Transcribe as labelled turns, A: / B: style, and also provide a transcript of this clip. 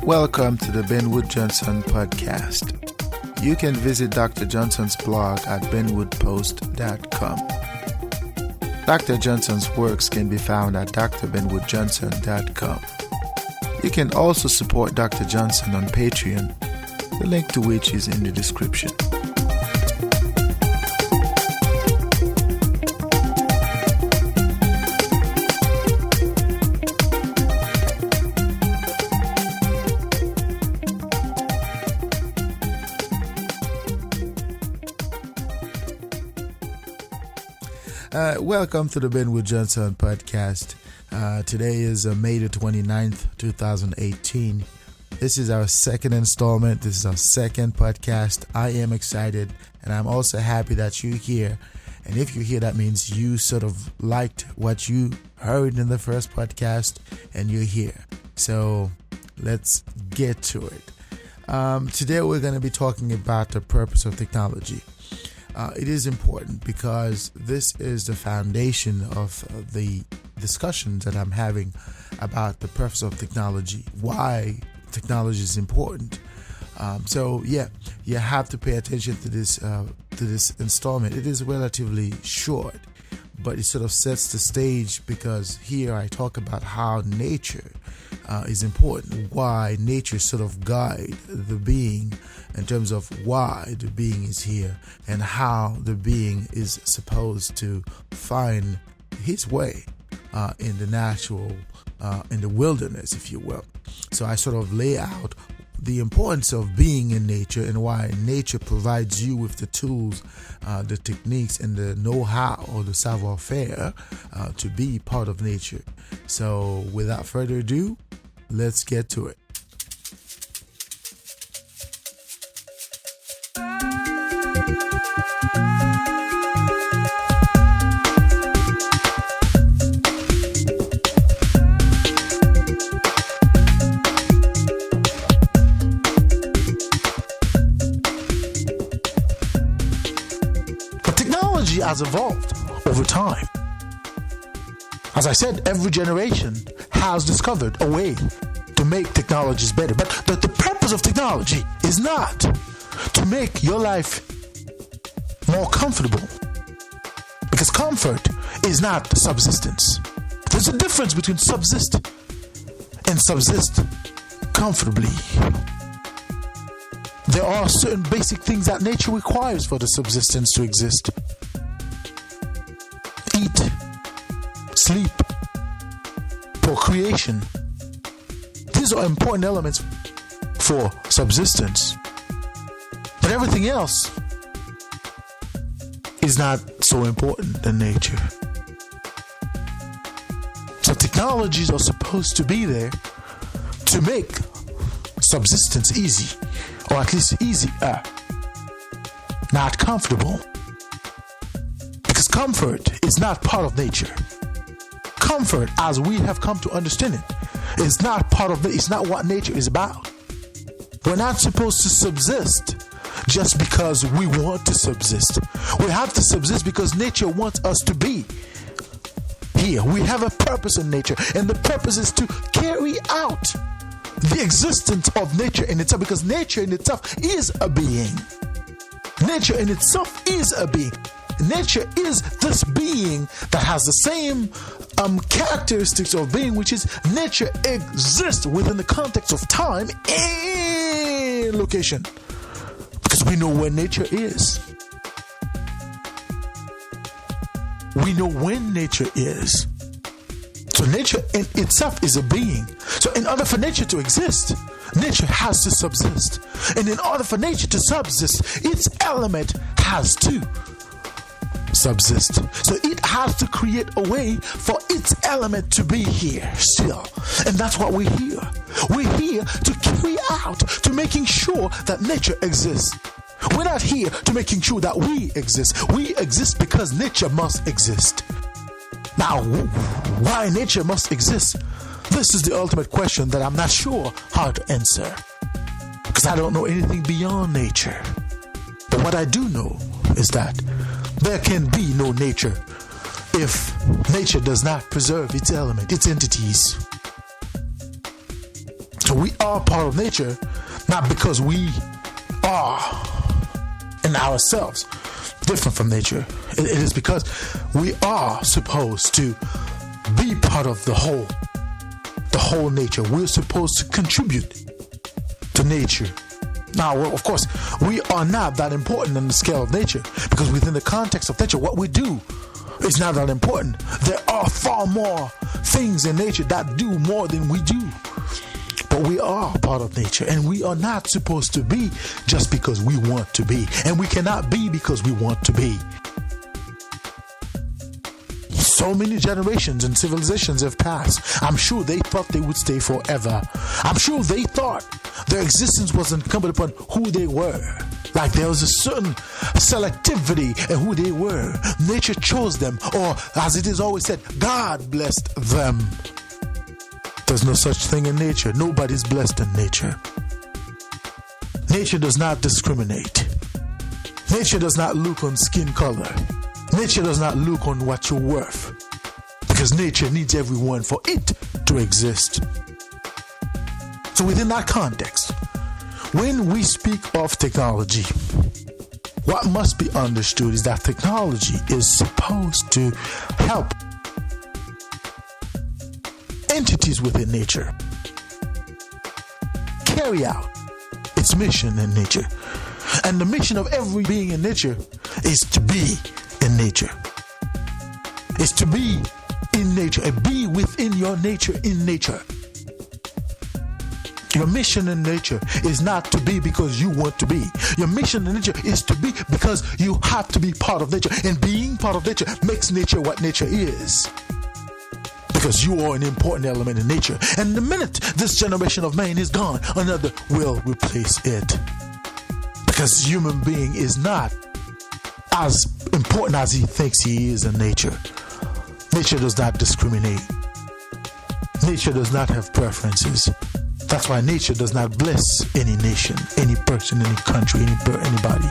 A: Welcome to the Ben Wood Johnson podcast. You can visit Dr. Johnson's blog at benwoodpost.com. Dr. Johnson's works can be found at drbenwoodjohnson.com. You can also support Dr. Johnson on Patreon, the link to which is in the description. Welcome to the Ben Wood Johnson podcast. Today is May the 29th, 2018. This is our second installment. This is our second podcast. I am excited, and I'm also happy that you're here. And if you're here, that means you sort of liked what you heard in the first podcast, and you're here. So let's get to it. Today we're going to be talking about the purpose of technology. It is important because this is the foundation of the discussions that I'm having about the purpose of technology, why technology is important. So you have to pay attention to this installment. It is relatively short, but it sort of sets the stage because here I talk about how nature is important, why nature sort of guides the being in terms of why the being is here and how the being is supposed to find his way in the natural, in the wilderness, if you will. So I sort of lay out the importance of being in nature and why nature provides you with the tools, the techniques, and the know-how or the savoir-faire to be part of nature. So without further ado, let's get to it. Technology has evolved over time. As I said, every generation has discovered a way to make technologies better. But the purpose of technology is not to make your life more comfortable, because comfort is not subsistence. There's a difference between subsist and subsist comfortably. There are certain basic things that nature requires for the subsistence to exist. Eat, sleep, procreation. These are important elements for subsistence. But everything else is not so important in nature. So technologies are supposed to be there to make subsistence easy. Or at least easier, not comfortable. Because comfort is not part of nature. Comfort, as we have come to understand it, is not part of it. It's not what nature is about. We're not supposed to subsist just because we want to subsist. We have to subsist because nature wants us to be here. We have a purpose in nature, and the purpose is to carry out the existence of nature in itself, because nature in itself is a being. Nature in itself is a being. Nature is this being that has the same characteristics of being, which is nature exists within the context of time and location, because we know where nature is. We know when nature is. So nature in itself is a being. So in order for nature to exist, nature has to subsist. And in order for nature to subsist, its element has to subsist. So it has to create a way for its element to be here still. And that's what we're here. We're here to carry out, to making sure that nature exists. We're not here to making sure that we exist. We exist because nature must exist. Now, why nature must exist? This is the ultimate question that I'm not sure how to answer, because I don't know anything beyond nature. But what I do know is that there can be no nature if nature does not preserve its element, its entities. So we are part of nature, not because we are in ourselves different from nature. It is because we are supposed to be part of the whole nature. We're supposed to contribute to nature. Now, of course, we are not that important in the scale of nature, because within the context of nature, what we do is not that important. There are far more things in nature that do more than we do. But we are part of nature, and we are not supposed to be just because we want to be. And we cannot be because we want to be. So many generations and civilizations have passed. I'm sure they thought they would stay forever. I'm sure they thought their existence was incumbent upon who they were. Like there was a certain selectivity in who they were. Nature chose them, or as it is always said, God blessed them. There's no such thing in nature. Nobody's blessed in nature. Nature does not discriminate. Nature does not look on skin color. Nature does not look on what you're worth. Because nature needs everyone for it to exist. So within that context, when we speak of technology, what must be understood is that technology is supposed to help entities within nature carry out its mission in nature. And the mission of every being in nature is to be in nature. Is to be in nature and be within your nature in nature. Your mission in nature is not to be because you want to be. Your mission in nature is to be because you have to be part of nature. And being part of nature makes nature what nature is. Because you are an important element in nature. And the minute this generation of man is gone, another will replace it. Because human being is not as important as he thinks he is in nature. Nature does not discriminate. Nature does not have preferences. That's why nature does not bless any nation, any person, any country, anybody.